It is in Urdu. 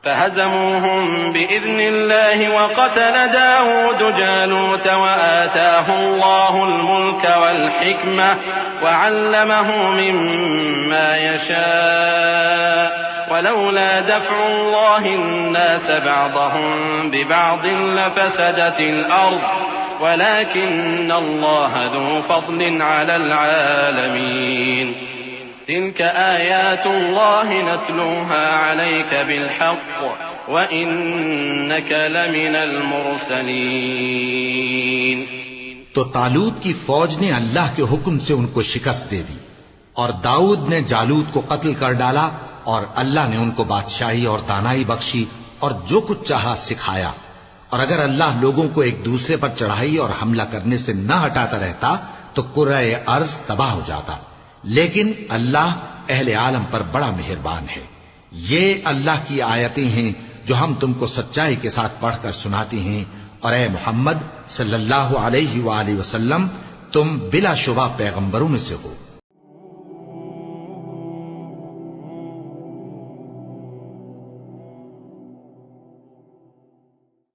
فهزموهم بإذن الله وقتل داود جالوت وآتاه الله الملك والحكمة وعلمه مما يشاء ولولا دفع الله الناس بعضهم ببعض لفسدت الأرض ولكن الله ذو فضل على العالمين تلك آيات الله نتلوها عليك بالحق وإنك لمن المرسلين۔ تو طالوت کی فوج نے اللہ کے حکم سے ان کو شکست دے دی، اور داؤد نے جالوت کو قتل کر ڈالا، اور اللہ نے ان کو بادشاہی اور دانائی بخشی اور جو کچھ چاہا سکھایا۔ اور اگر اللہ لوگوں کو ایک دوسرے پر چڑھائی اور حملہ کرنے سے نہ ہٹاتا رہتا تو کرۂ ارض تباہ ہو جاتا، لیکن اللہ اہل عالم پر بڑا مہربان ہے۔ یہ اللہ کی آیتیں ہیں جو ہم تم کو سچائی کے ساتھ پڑھ کر سناتے ہیں، اور اے محمد صلی اللہ علیہ وآلہ وسلم تم بلا شبہ پیغمبروں میں سے ہو۔